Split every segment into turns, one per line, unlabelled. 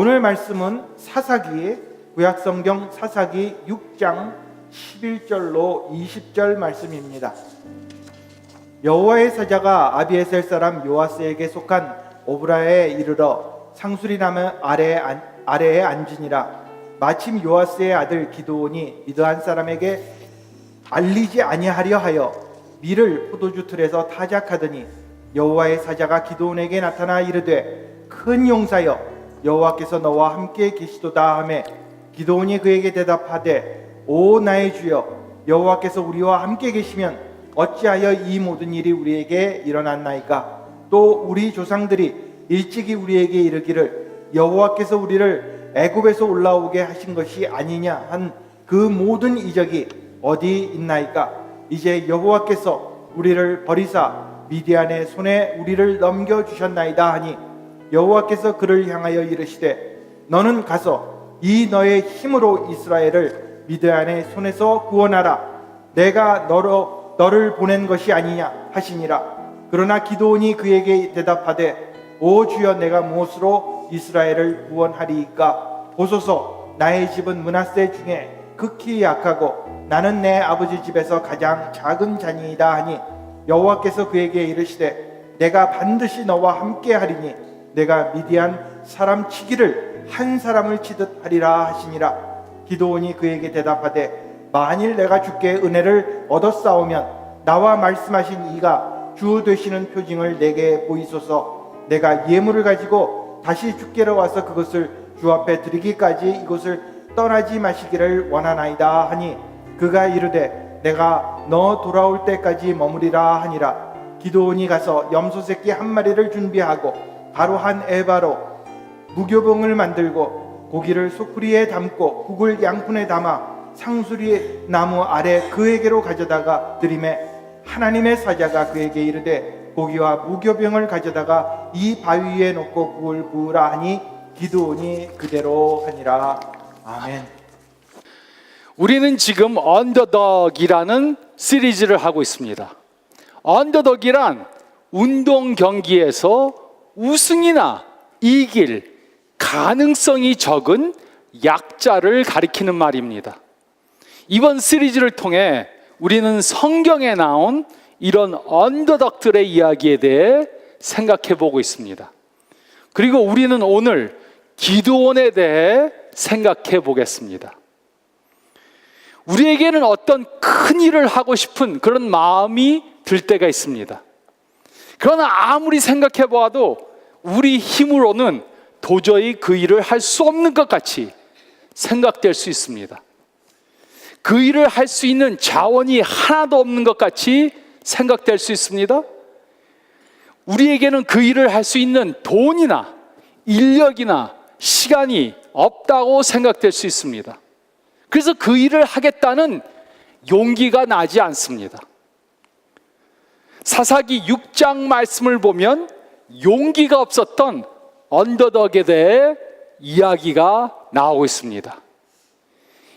오늘 말씀은 사사기, 구약성경 사사기 6장 11절로 20절 말씀입니다. 여호와의 사자가 아비에셀 사람 요아스에게 속한 오브라에 이르러 상수리나무 아래에 앉으니라. 마침 요아스의 아들 기드온이 미드안 사람에게 알리지 아니하려 하여 밀을 포도주 틀에서 타작하더니 여호와의 사자가 기드온에게 나타나 이르되 큰 용사여 여호와께서 너와 함께 계시도다 하매 기드온이 그에게 대답하되 오 나의 주여 여호와께서 우리와 함께 계시면 어찌하여 이 모든 일이 우리에게 일어났나이까. 또 우리 조상들이 일찍이 우리에게 이르기를 여호와께서 우리를 애굽에서 올라오게 하신 것이 아니냐 한 그 모든 이적이 어디 있나이까. 이제 여호와께서 우리를 버리사 미디안의 손에 우리를 넘겨주셨나이다 하니 여호와께서 그를 향하여 이르시되 너는 가서 이 너의 힘으로 이스라엘을 미디안의 손에서 구원하라. 내가 너를 보낸 것이 아니냐 하시니라. 그러나 기드온이 그에게 대답하되 오 주여 내가 무엇으로 이스라엘을 구원하리이까. 보소서 나의 집은 므낫세 중에 극히 약하고 나는 내 아버지 집에서 가장 작은 자니이다 하니 여호와께서 그에게 이르시되 내가 반드시 너와 함께 하리니 내가 미디안 사람 치기를 한 사람을 치듯 하리라 하시니라. 기드온이 그에게 대답하되 만일 내가 주께 은혜를 얻었사오면 나와 말씀하신 이가 주 되시는 표징을 내게 보이소서. 내가 예물을 가지고 다시 주께로 와서 그것을 주 앞에 드리기까지 이곳을 떠나지 마시기를 원하나이다 하니 그가 이르되 내가 너 돌아올 때까지 머무리라 하니라. 기드온이 가서 염소 새끼 한 마리를 준비하고 바로 한 에바로 무교병을 만들고 고기를 소쿠리에 담고 국을 양푼에 담아 상수리 나무 아래 그에게로 가져다가 드리매 하나님의 사자가 그에게 이르되 고기와 무교병을 가져다가 이 바위 위에 놓고 국을 부으라 하니 기드온이 그대로 하니라. 아멘.
우리는 지금 언더덕이라는 시리즈를 하고 있습니다. 언더덕이란 운동 경기에서 우승이나 이길 가능성이 적은 약자를 가리키는 말입니다. 이번 시리즈를 통해 우리는 성경에 나온 이런 언더덕들의 이야기에 대해 생각해 보고 있습니다. 그리고 우리는 오늘 기드온에 대해 생각해 보겠습니다. 우리에게는 어떤 큰 일을 하고 싶은 그런 마음이 들 때가 있습니다. 그러나 아무리 생각해 보아도 우리 힘으로는 도저히 그 일을 할 수 없는 것 같이 생각될 수 있습니다. 그 일을 할 수 있는 자원이 하나도 없는 것 같이 생각될 수 있습니다. 우리에게는 그 일을 할 수 있는 돈이나 인력이나 시간이 없다고 생각될 수 있습니다. 그래서 그 일을 하겠다는 용기가 나지 않습니다. 사사기 6장 말씀을 보면 용기가 없었던 언더덕에 대해 이야기가 나오고 있습니다.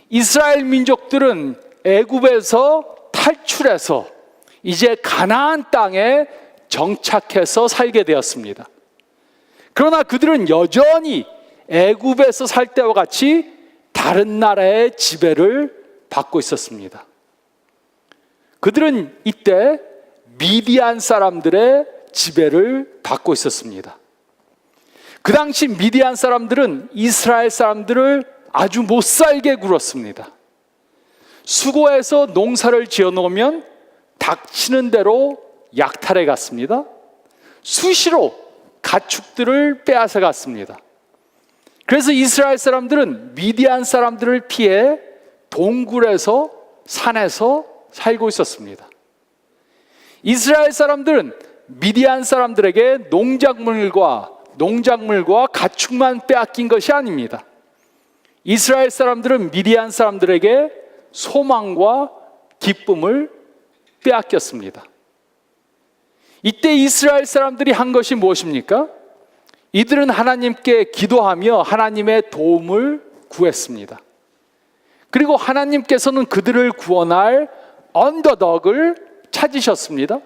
이스라엘 민족들은 애굽에서 탈출해서 이제 가나안 땅에 정착해서 살게 되었습니다. 그러나 그들은 여전히 애굽에서 살 때와 같이 다른 나라의 지배를 받고 있었습니다. 그들은 이때 미디안 사람들의 지배를 받고 있었습니다. 그 당시 미디안 사람들은 이스라엘 사람들을 아주 못살게 굴었습니다. 수고해서 농사를 지어놓으면 닥치는 대로 약탈해 갔습니다. 수시로 가축들을 빼앗아 갔습니다. 그래서 이스라엘 사람들은 미디안 사람들을 피해 동굴에서 산에서 살고 있었습니다. 이스라엘 사람들은 미디안 사람들에게 농작물과 가축만 빼앗긴 것이 아닙니다. 이스라엘 사람들은 미디안 사람들에게 소망과 기쁨을 빼앗겼습니다. 이때 이스라엘 사람들이 한 것이 무엇입니까? 이들은 하나님께 기도하며 하나님의 도움을 구했습니다. 그리고 하나님께서는 그들을 구원할 언더덕을 찾으셨습니다.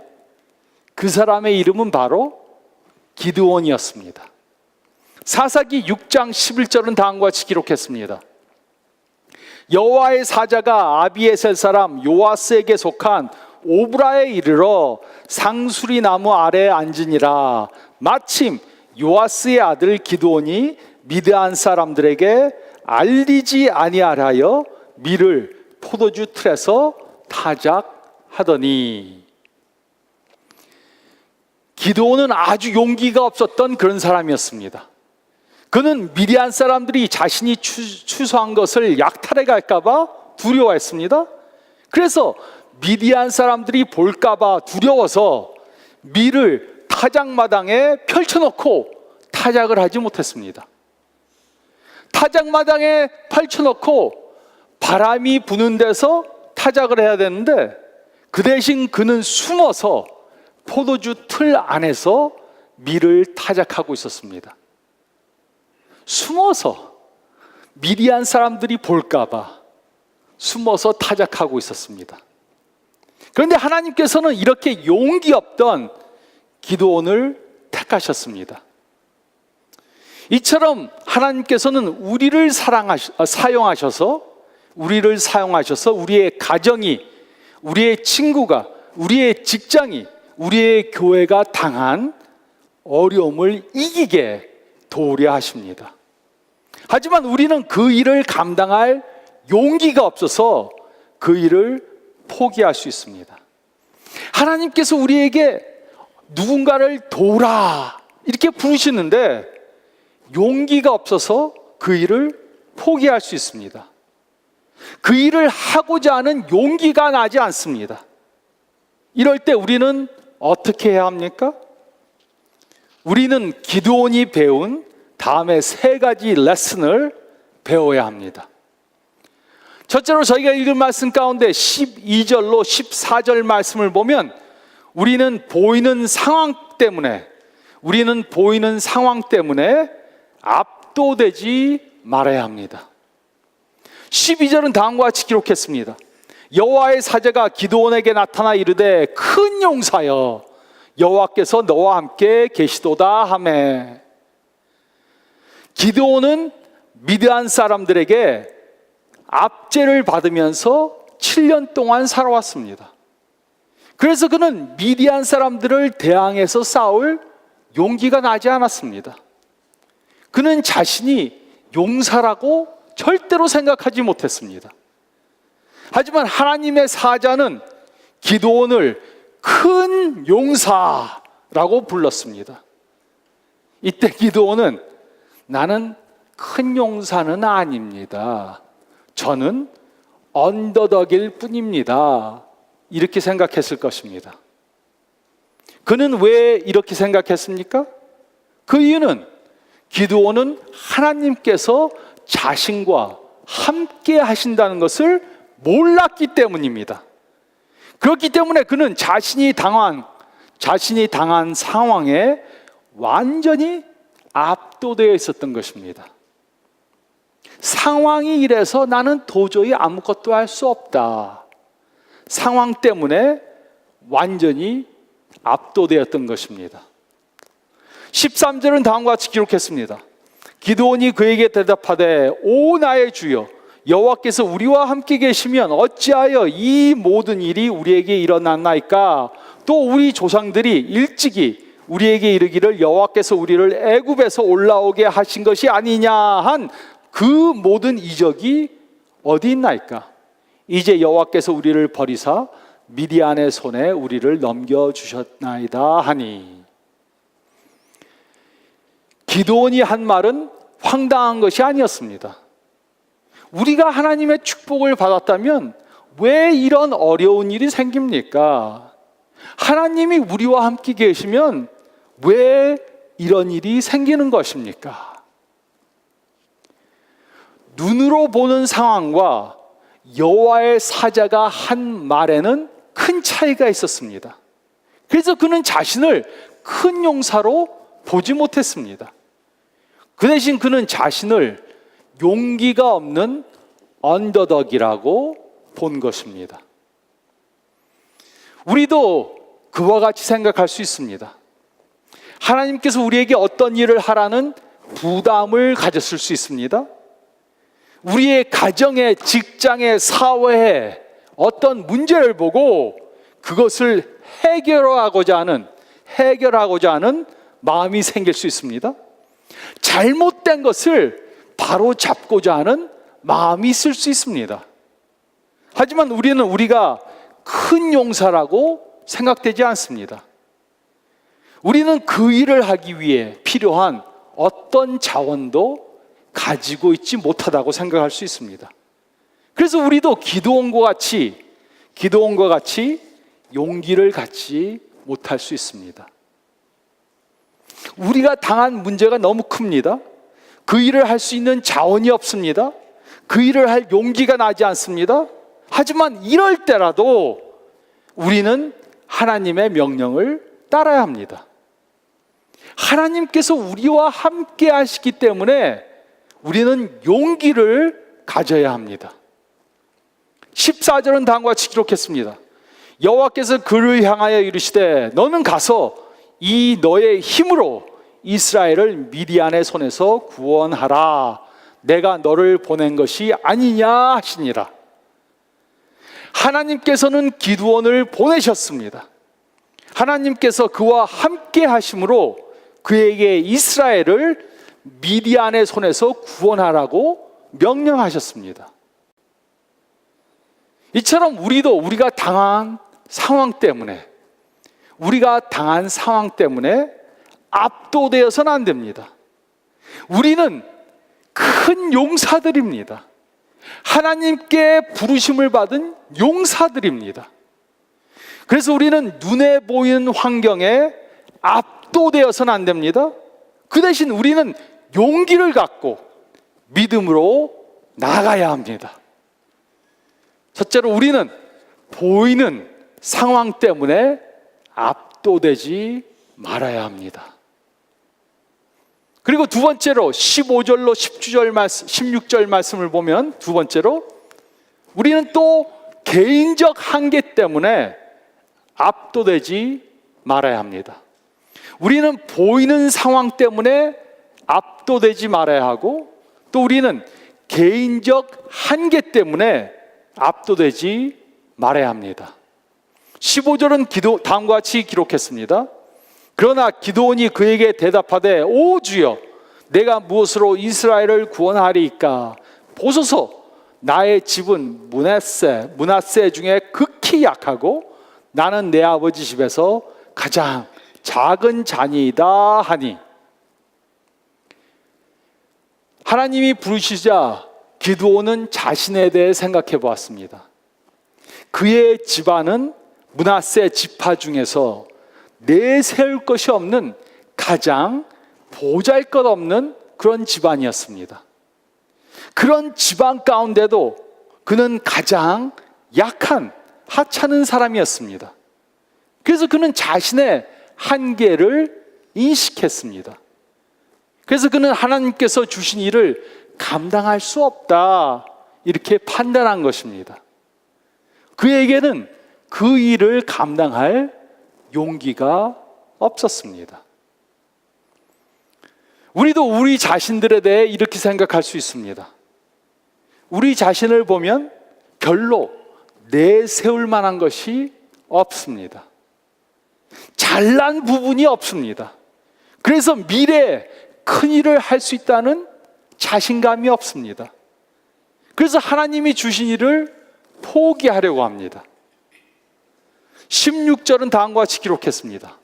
그 사람의 이름은 바로 기드온이었습니다. 사사기 6장 11절은 다음과 같이 기록했습니다. 여호와의 사자가 아비에셀 사람 요아스에게 속한 오브라에 이르러 상수리 나무 아래에 앉으니라. 마침 요아스의 아들 기드온이 미드안 사람들에게 알리지 아니하여 밀을 포도주 틀에서 타작하더니. 기드온은 아주 용기가 없었던 그런 사람이었습니다. 그는 미디안 사람들이 자신이 추수한 것을 약탈해 갈까봐 두려워했습니다. 그래서 미디안 사람들이 볼까봐 두려워서 밀을 타작마당에 펼쳐놓고 타작을 하지 못했습니다. 타작마당에 펼쳐놓고 바람이 부는 데서 타작을 해야 되는데 그 대신 그는 숨어서 포도주 틀 안에서 밀을 타작하고 있었습니다. 숨어서 미디안 사람들이 볼까봐 숨어서 타작하고 있었습니다. 그런데 하나님께서는 이렇게 용기 없던 기드온을 택하셨습니다. 이처럼 하나님께서는 우리를 사용하셔서 우리의 가정이, 우리의 친구가, 우리의 직장이, 우리의 교회가 당한 어려움을 이기게 도우려 하십니다. 하지만 우리는 그 일을 감당할 용기가 없어서 그 일을 포기할 수 있습니다. 하나님께서 우리에게 누군가를 도우라 이렇게 부르시는데 용기가 없어서 그 일을 포기할 수 있습니다. 그 일을 하고자 하는 용기가 나지 않습니다. 이럴 때 우리는 어떻게 해야 합니까? 우리는 기드온이 배운 다음에 3가지 레슨을 배워야 합니다. 첫째로 저희가 읽은 말씀 가운데 12절로 14절 말씀을 보면 우리는 보이는 상황 때문에 압도되지 말아야 합니다. 12절은 다음과 같이 기록했습니다. 여호와의 사자가 기드온에게 나타나 이르되 큰 용사여 여호와께서 너와 함께 계시도다 하매. 기드온은 미드안 사람들에게 압제를 받으면서 7년 동안 살아왔습니다. 그래서 그는 미디안 사람들을 대항해서 싸울 용기가 나지 않았습니다. 그는 자신이 용사라고 절대로 생각하지 못했습니다. 하지만 하나님의 사자는 기드온을 큰 용사라고 불렀습니다. 이때 기드온은 나는 큰 용사는 아닙니다. 저는 언더덕일 뿐입니다. 이렇게 생각했을 것입니다. 그는 왜 이렇게 생각했습니까? 그 이유는 기드온은 하나님께서 자신과 함께 하신다는 것을 몰랐기 때문입니다. 그렇기 때문에 그는 자신이 당한 상황에 완전히 압도되어 있었던 것입니다. 상황이 이래서 나는 도저히 아무것도 할 수 없다. 상황 때문에 완전히 압도되었던 것입니다. 13절은 다음과 같이 기록했습니다. 기드온이 그에게 대답하되 오 나의 주여 여호와께서 우리와 함께 계시면 어찌하여 이 모든 일이 우리에게 일어났나이까? 또 우리 조상들이 일찍이 우리에게 이르기를 여호와께서 우리를 애굽에서 올라오게 하신 것이 아니냐 한 그 모든 이적이 어디 있나이까? 이제 여호와께서 우리를 버리사 미디안의 손에 우리를 넘겨주셨나이다 하니. 기드온이 한 말은 황당한 것이 아니었습니다. 우리가 하나님의 축복을 받았다면 왜 이런 어려운 일이 생깁니까? 하나님이 우리와 함께 계시면 왜 이런 일이 생기는 것입니까? 눈으로 보는 상황과 여호와의 사자가 한 말에는 큰 차이가 있었습니다. 그래서 그는 자신을 큰 용사로 보지 못했습니다. 그 대신 그는 자신을 용기가 없는 언더덕이라고 본 것입니다. 우리도 그와 같이 생각할 수 있습니다. 하나님께서 우리에게 어떤 일을 하라는 부담을 가졌을 수 있습니다. 우리의 가정에, 직장에, 사회에 어떤 문제를 보고 그것을 해결하고자 하는 마음이 생길 수 있습니다. 잘못된 것을 바로 잡고자 하는 마음이 있을 수 있습니다. 하지만 우리는 우리가 큰 용사라고 생각되지 않습니다. 우리는 그 일을 하기 위해 필요한 어떤 자원도 가지고 있지 못하다고 생각할 수 있습니다. 그래서 우리도 기도원과 같이 용기를 갖지 못할 수 있습니다. 우리가 당한 문제가 너무 큽니다. 그 일을 할 수 있는 자원이 없습니다. 그 일을 할 용기가 나지 않습니다. 하지만 이럴 때라도 우리는 하나님의 명령을 따라야 합니다. 하나님께서 우리와 함께 하시기 때문에 우리는 용기를 가져야 합니다. 14절은 다음과 같이 기록했습니다. 여호와께서 그를 향하여 이르시되 너는 가서 이 너의 힘으로 이스라엘을 미디안의 손에서 구원하라. 내가 너를 보낸 것이 아니냐 하시니라. 하나님께서는 기드온을 보내셨습니다. 하나님께서 그와 함께 하심으로 그에게 이스라엘을 미디안의 손에서 구원하라고 명령하셨습니다. 이처럼 우리가 당한 상황 때문에 압도되어서는 안 됩니다. 우리는 큰 용사들입니다. 하나님께 부르심을 받은 용사들입니다. 그래서 우리는 눈에 보이는 환경에 압도되어서는 안 됩니다. 그 대신 우리는 용기를 갖고 믿음으로 나아가야 합니다. 첫째로 우리는 보이는 상황 때문에 압도되지 말아야 합니다. 그리고 두 번째로 15절로 16절 말씀을 보면 두 번째로 우리는 또 개인적 한계 때문에 압도되지 말아야 합니다. 우리는 보이는 상황 때문에 압도되지 말아야 하고 또 우리는 개인적 한계 때문에 압도되지 말아야 합니다. 15절은 다음과 같이 기록했습니다. 그러나 기드온이 그에게 대답하되 오 주여 내가 무엇으로 이스라엘을 구원하리이까? 보소서 나의 집은 므낫세 중에 극히 약하고 나는 내 아버지 집에서 가장 작은 자니이다 하니. 하나님이 부르시자 기드온은 자신에 대해 생각해 보았습니다. 그의 집안은 므낫세 지파 중에서 내세울 것이 없는 가장 보잘것없는 그런 집안이었습니다. 그런 집안 가운데도 그는 가장 약한 하찮은 사람이었습니다. 그래서 그는 자신의 한계를 인식했습니다. 그래서 그는 하나님께서 주신 일을 감당할 수 없다 이렇게 판단한 것입니다. 그에게는 그 일을 감당할 용기가 없었습니다. 우리도 우리 자신들에 대해 이렇게 생각할 수 있습니다. 우리 자신을 보면 별로 내세울 만한 것이 없습니다. 잘난 부분이 없습니다. 그래서 미래에 큰 일을 할 수 있다는 자신감이 없습니다. 그래서 하나님이 주신 일을 포기하려고 합니다. 16절은 다음과 같이 기록했습니다.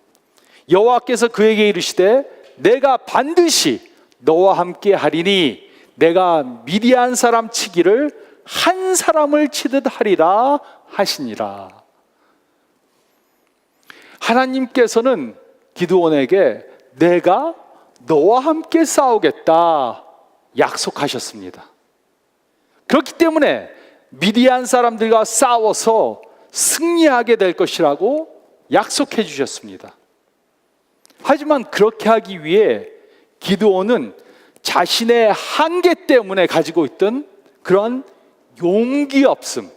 여호와께서 그에게 이르시되 내가 반드시 너와 함께 하리니 내가 미디안 사람 치기를 한 사람을 치듯 하리라 하시니라. 하나님께서는 기드온에게 내가 너와 함께 싸우겠다 약속하셨습니다. 그렇기 때문에 미디안 사람들과 싸워서 승리하게 될 것이라고 약속해 주셨습니다. 하지만 그렇게 하기 위해 기드온은 자신의 한계 때문에 가지고 있던 그런 용기 없음을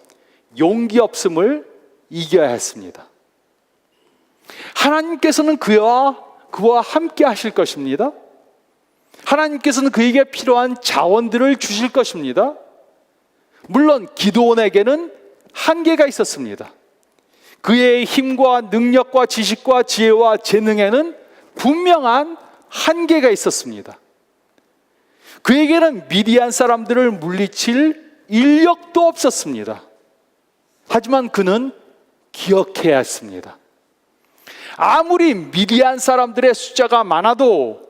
이겨야 했습니다. 하나님께서는 그와 함께 하실 것입니다. 하나님께서는 그에게 필요한 자원들을 주실 것입니다. 물론 기드온에게는 한계가 있었습니다. 그의 힘과 능력과 지식과 지혜와 재능에는 분명한 한계가 있었습니다. 그에게는 미디안 사람들을 물리칠 인력도 없었습니다. 하지만 그는 기억해야 했습니다. 아무리 미디안 사람들의 숫자가 많아도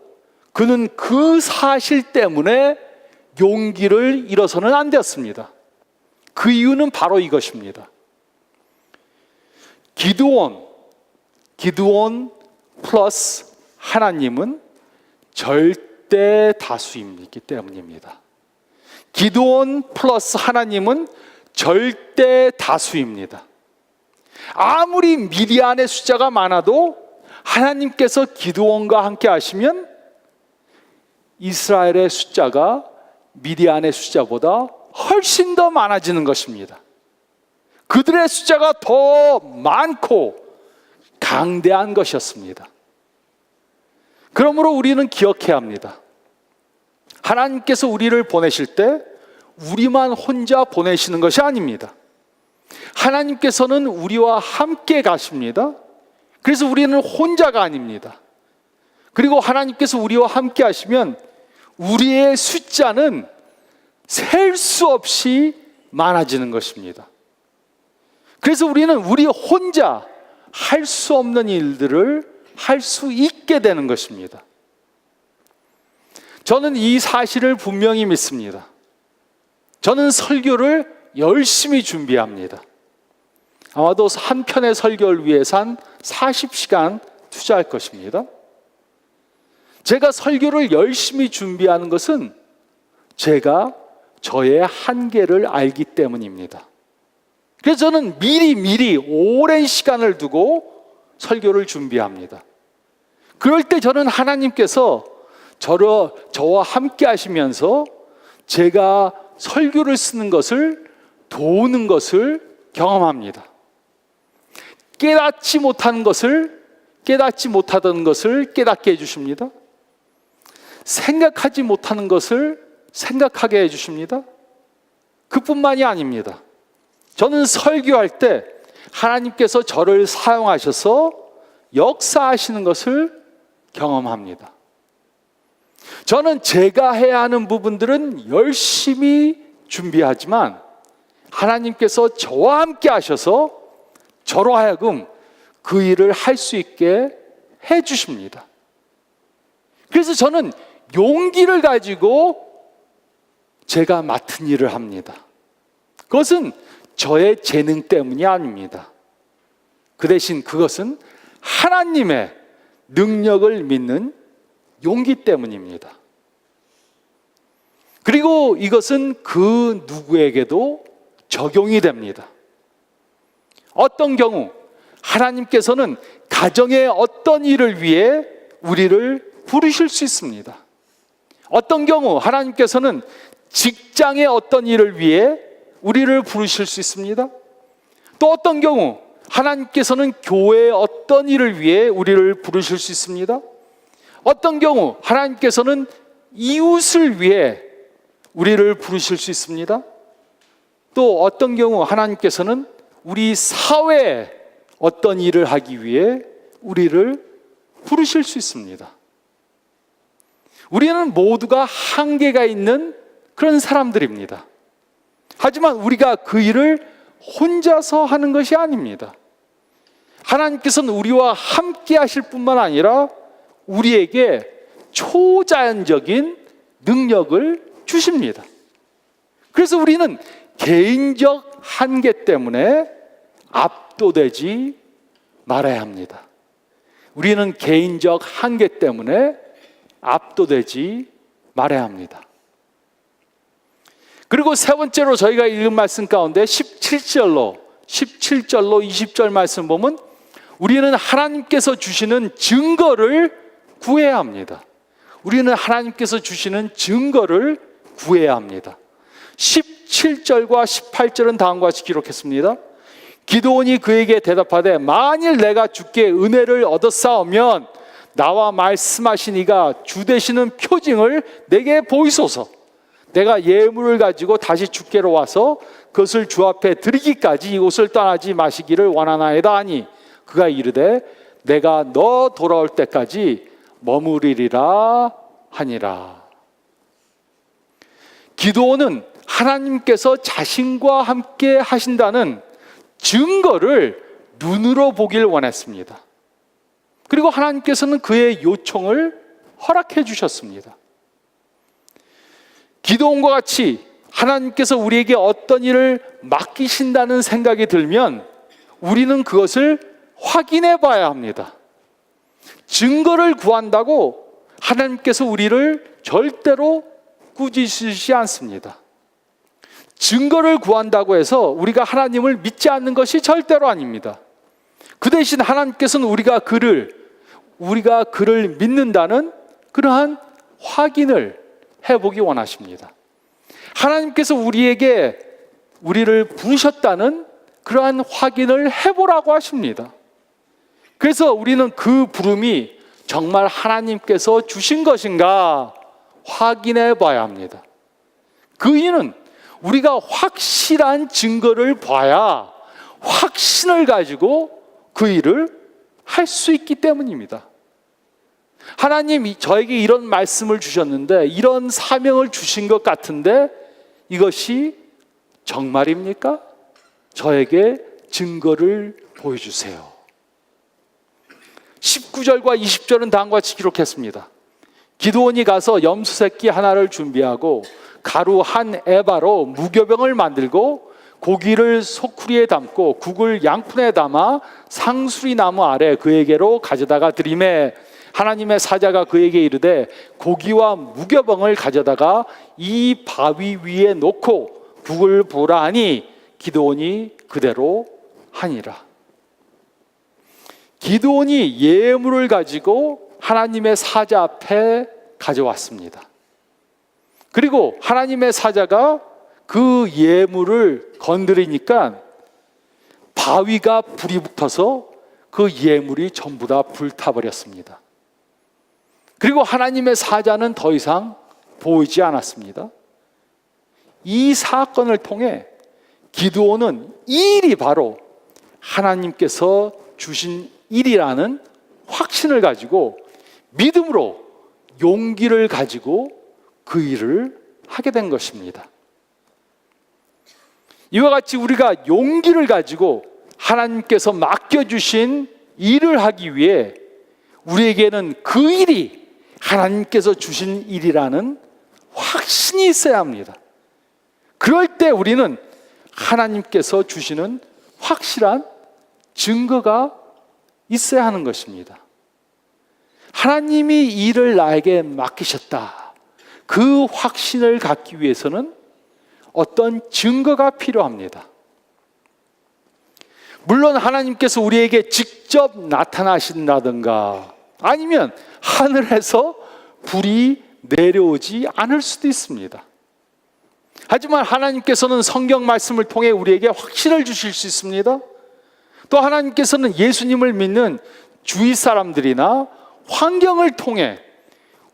그는 그 사실 때문에 용기를 잃어서는 안 되었습니다. 그 이유는 바로 이것입니다. 기드온 플러스 하나님은 절대 다수이기 때문입니다. 기드온 플러스 하나님은 절대 다수입니다. 아무리 미디안의 숫자가 많아도 하나님께서 기드온과 함께 하시면 이스라엘의 숫자가 미디안의 숫자보다 훨씬 더 많아지는 것입니다. 그들의 숫자가 더 많고 강대한 것이었습니다. 그러므로 우리는 기억해야 합니다. 하나님께서 우리를 보내실 때 우리만 혼자 보내시는 것이 아닙니다. 하나님께서는 우리와 함께 가십니다. 그래서 우리는 혼자가 아닙니다. 그리고 하나님께서 우리와 함께 하시면 우리의 숫자는 셀 수 없이 많아지는 것입니다. 그래서 우리는 우리 혼자 할 수 없는 일들을 할 수 있게 되는 것입니다. 저는 이 사실을 분명히 믿습니다. 저는 설교를 열심히 준비합니다. 아마도 한 편의 설교를 위해서 한 40시간 투자할 것입니다. 제가 설교를 열심히 준비하는 것은 제가 저의 한계를 알기 때문입니다. 그래서 저는 미리 오랜 시간을 두고 설교를 준비합니다. 그럴 때 저는 하나님께서 저와 함께 하시면서 제가 설교를 쓰는 것을 도우는 것을 경험합니다. 깨닫지 못하던 것을 깨닫게 해주십니다. 생각하지 못하는 것을 생각하게 해주십니다. 그뿐만이 아닙니다. 저는 설교할 때 하나님께서 저를 사용하셔서 역사하시는 것을 경험합니다. 저는 제가 해야 하는 부분들은 열심히 준비하지만 하나님께서 저와 함께 하셔서 저로 하여금 그 일을 할 수 있게 해 주십니다. 그래서 저는 용기를 가지고 제가 맡은 일을 합니다. 그것은 저의 재능 때문이 아닙니다. 그 대신 그것은 하나님의 능력을 믿는 용기 때문입니다. 그리고 이것은 그 누구에게도 적용이 됩니다. 어떤 경우 하나님께서는 가정의 어떤 일을 위해 우리를 부르실 수 있습니다. 어떤 경우 하나님께서는 직장의 어떤 일을 위해 우리를 부르실 수 있습니다. 또 어떤 경우 하나님께서는 교회의 어떤 일을 위해 우리를 부르실 수 있습니다. 어떤 경우 하나님께서는 이웃을 위해 우리를 부르실 수 있습니다. 또 어떤 경우 하나님께서는 우리 사회에 어떤 일을 하기 위해 우리를 부르실 수 있습니다. 우리는 모두가 한계가 있는 그런 사람들입니다. 하지만 우리가 그 일을 혼자서 하는 것이 아닙니다. 하나님께서는 우리와 함께 하실 뿐만 아니라 우리에게 초자연적인 능력을 주십니다. 그래서 우리는 개인적 한계 때문에 압도되지 말아야 합니다. 우리는 개인적 한계 때문에 압도되지 말아야 합니다. 그리고 세 번째로 저희가 읽은 말씀 가운데 17절로 20절 말씀 보면 우리는 하나님께서 주시는 증거를 구해야 합니다. 우리는 하나님께서 주시는 증거를 구해야 합니다. 17절과 18절은 다음과 같이 기록했습니다. 기드온이 그에게 대답하되 만일 내가 주께 은혜를 얻었사오면 나와 말씀하신 이가 주 되시는 표징을 내게 보이소서. 내가 예물을 가지고 다시 주께로 와서 그것을 주 앞에 드리기까지 이곳을 떠나지 마시기를 원하나이다 하니 그가 이르되 내가 너 돌아올 때까지 머무르리라 하니라. 기드온은 하나님께서 자신과 함께 하신다는 증거를 눈으로 보길 원했습니다. 그리고 하나님께서는 그의 요청을 허락해 주셨습니다. 기드온과 같이 하나님께서 우리에게 어떤 일을 맡기신다는 생각이 들면 우리는 그것을 확인해 봐야 합니다. 증거를 구한다고 하나님께서 우리를 절대로 꾸짖으시지 않습니다. 증거를 구한다고 해서 우리가 하나님을 믿지 않는 것이 절대로 아닙니다. 그 대신 하나님께서는 우리가 그를 믿는다는 그러한 확인을 해보기 원하십니다. 하나님께서 우리를 부르셨다는 그러한 확인을 해보라고 하십니다. 그래서 우리는 그 부름이 정말 하나님께서 주신 것인가 확인해 봐야 합니다. 그 이유는 우리가 확실한 증거를 봐야 확신을 가지고 그 일을 할 수 있기 때문입니다. 하나님이 저에게 이런 말씀을 주셨는데 이런 사명을 주신 것 같은데 이것이 정말입니까? 저에게 증거를 보여주세요. 19절과 20절은 다음과 같이 기록했습니다. 기드온이 가서 염소 새끼 하나를 준비하고 가루 한 에바로 무교병을 만들고 고기를 소쿠리에 담고 국을 양푼에 담아 상수리 나무 아래 그에게로 가져다가 드리매 하나님의 사자가 그에게 이르되 고기와 무교병을 가져다가 이 바위 위에 놓고 국을 부으라 하니 기드온이 그대로 하니라. 기드온이 예물을 가지고 하나님의 사자 앞에 가져왔습니다. 그리고 하나님의 사자가 그 예물을 건드리니까 바위가 불이 붙어서 그 예물이 전부 다 불타버렸습니다. 그리고 하나님의 사자는 더 이상 보이지 않았습니다. 이 사건을 통해 기드온은 이 일이 바로 하나님께서 주신 일이라는 확신을 가지고 믿음으로 용기를 가지고 그 일을 하게 된 것입니다. 이와 같이 우리가 용기를 가지고 하나님께서 맡겨주신 일을 하기 위해 우리에게는 그 일이 하나님께서 주신 일이라는 확신이 있어야 합니다. 그럴 때 우리는 하나님께서 주시는 확실한 증거가 있어야 하는 것입니다. 하나님이 이 일을 나에게 맡기셨다. 그 확신을 갖기 위해서는 어떤 증거가 필요합니다. 물론 하나님께서 우리에게 직접 나타나신다든가 아니면 하늘에서 불이 내려오지 않을 수도 있습니다. 하지만 하나님께서는 성경 말씀을 통해 우리에게 확신을 주실 수 있습니다. 또 하나님께서는 예수님을 믿는 주위 사람들이나 환경을 통해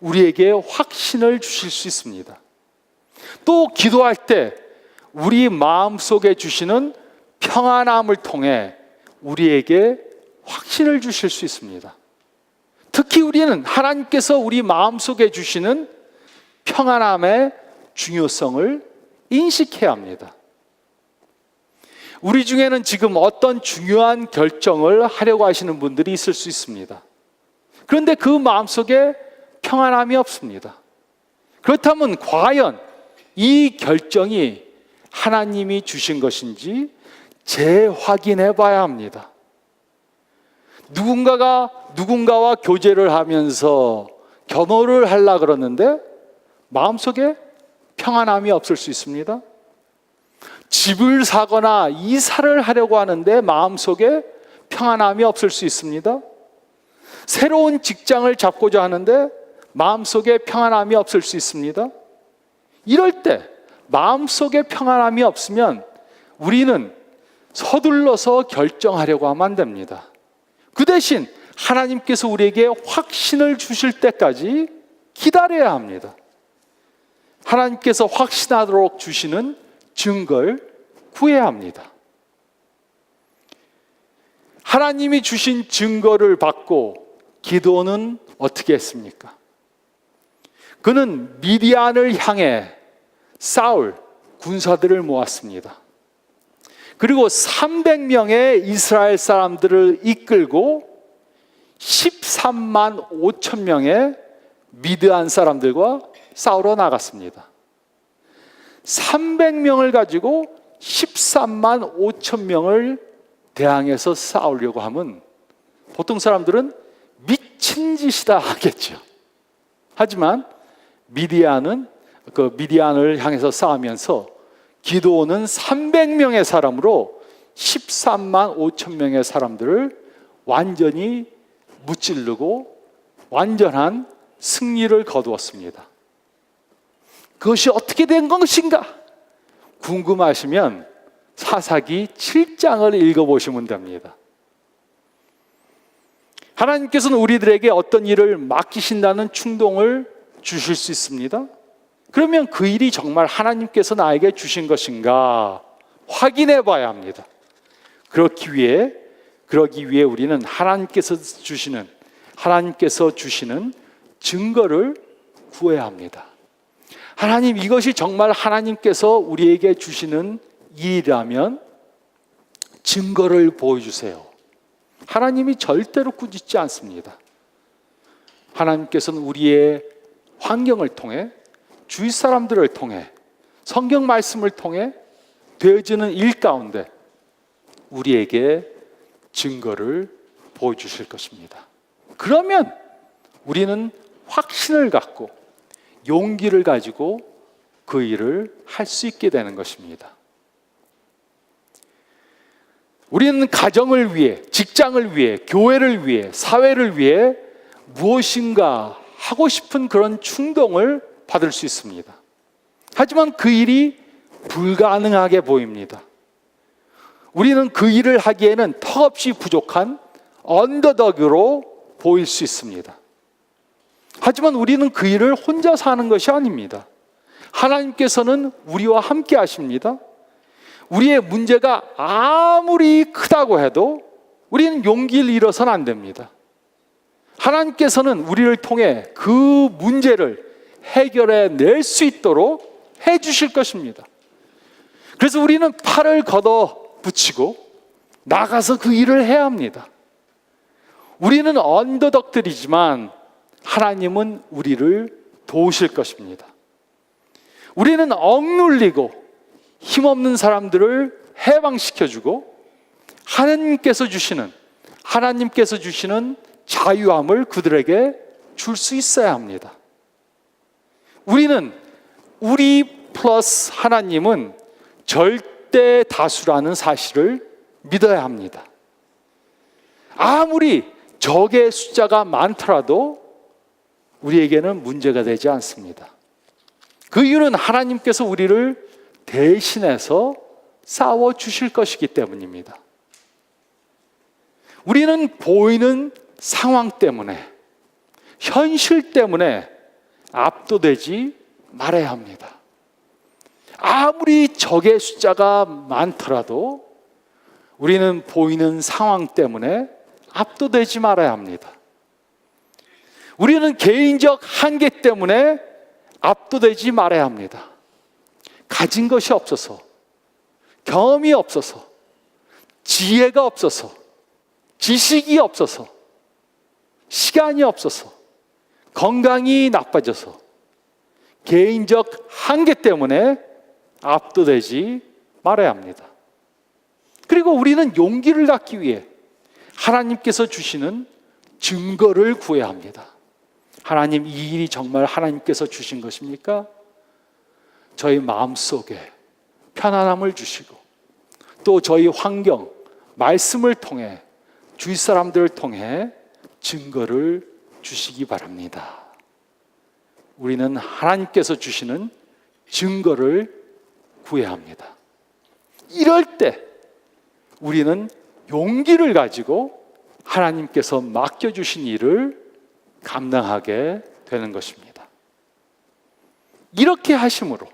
우리에게 확신을 주실 수 있습니다. 또 기도할 때 우리 마음속에 주시는 평안함을 통해 우리에게 확신을 주실 수 있습니다. 특히 우리는 하나님께서 우리 마음속에 주시는 평안함의 중요성을 인식해야 합니다. 우리 중에는 지금 어떤 중요한 결정을 하려고 하시는 분들이 있을 수 있습니다. 그런데 그 마음속에 평안함이 없습니다. 그렇다면 과연 이 결정이 하나님이 주신 것인지 재확인해 봐야 합니다. 누군가와 교제를 하면서 결혼을 하려고 그러는데 마음속에 평안함이 없을 수 있습니다. 집을 사거나 이사를 하려고 하는데 마음속에 평안함이 없을 수 있습니다. 새로운 직장을 잡고자 하는데 마음속에 평안함이 없을 수 있습니다. 이럴 때 마음속에 평안함이 없으면 우리는 서둘러서 결정하려고 하면 안 됩니다. 그 대신 하나님께서 우리에게 확신을 주실 때까지 기다려야 합니다. 하나님께서 확신하도록 주시는 증거를 구해야 합니다. 하나님이 주신 증거를 받고 기드온은 어떻게 했습니까? 그는 미디안을 향해 싸울 군사들을 모았습니다. 그리고 300명의 이스라엘 사람들을 이끌고 13만 5천 명의 미드안 사람들과 싸우러 나갔습니다. 300명을 가지고 13만 5천 명을 대항해서 싸우려고 하면 보통 사람들은 미친 짓이다 하겠죠. 하지만 미디안을 향해서 싸우면서 기드온은 300명의 사람으로 13만 5천 명의 사람들을 완전히 무찌르고 완전한 승리를 거두었습니다. 그것이 어떻게 된 것인가? 궁금하시면 사사기 7장을 읽어보시면 됩니다. 하나님께서는 우리들에게 어떤 일을 맡기신다는 충동을 주실 수 있습니다. 그러면 그 일이 정말 하나님께서 나에게 주신 것인가 확인해 봐야 합니다. 그러기 위해 우리는 하나님께서 주시는 증거를 구해야 합니다. 하나님, 이것이 정말 하나님께서 우리에게 주시는 일이라면 증거를 보여주세요. 하나님이 절대로 꾸짖지 않습니다. 하나님께서는 우리의 환경을 통해, 주위 사람들을 통해, 성경 말씀을 통해 되어지는 일 가운데 우리에게 증거를 보여주실 것입니다. 그러면 우리는 확신을 갖고 용기를 가지고 그 일을 할 수 있게 되는 것입니다. 우리는 가정을 위해, 직장을 위해, 교회를 위해, 사회를 위해 무엇인가 하고 싶은 그런 충동을 받을 수 있습니다. 하지만 그 일이 불가능하게 보입니다. 우리는 그 일을 하기에는 턱없이 부족한 언더덕으로 보일 수 있습니다. 하지만 우리는 그 일을 혼자서 하는 것이 아닙니다. 하나님께서는 우리와 함께 하십니다. 우리의 문제가 아무리 크다고 해도 우리는 용기를 잃어서는 안 됩니다. 하나님께서는 우리를 통해 그 문제를 해결해 낼 수 있도록 해 주실 것입니다. 그래서 우리는 팔을 걷어 붙이고 나가서 그 일을 해야 합니다. 우리는 언더덕들이지만 하나님은 우리를 도우실 것입니다. 우리는 억눌리고 힘없는 사람들을 해방시켜주고 하나님께서 주시는 자유함을 그들에게 줄 수 있어야 합니다. 우리 플러스 하나님은 절대 다수라는 사실을 믿어야 합니다. 아무리 적의 숫자가 많더라도 우리에게는 문제가 되지 않습니다. 그 이유는 하나님께서 우리를 대신해서 싸워 주실 것이기 때문입니다. 우리는 보이는 상황 때문에, 현실 때문에 압도되지 말아야 합니다. 아무리 적의 숫자가 많더라도 우리는 보이는 상황 때문에 압도되지 말아야 합니다. 우리는 개인적 한계 때문에 압도되지 말아야 합니다. 가진 것이 없어서, 경험이 없어서, 지혜가 없어서, 지식이 없어서, 시간이 없어서, 건강이 나빠져서, 개인적 한계 때문에 압도되지 말아야 합니다. 그리고 우리는 용기를 갖기 위해 하나님께서 주시는 증거를 구해야 합니다. 하나님, 이 일이 정말 하나님께서 주신 것입니까? 저희 마음속에 편안함을 주시고 또 저희 환경, 말씀을 통해 주위 사람들을 통해 증거를 주시기 바랍니다. 우리는 하나님께서 주시는 증거를 구해야 합니다. 이럴 때 우리는 용기를 가지고 하나님께서 맡겨주신 일을 감당하게 되는 것입니다. 이렇게 하심으로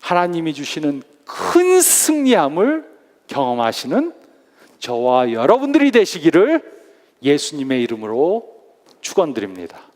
하나님이 주시는 큰 승리함을 경험하시는 저와 여러분들이 되시기를 예수님의 이름으로 축원드립니다.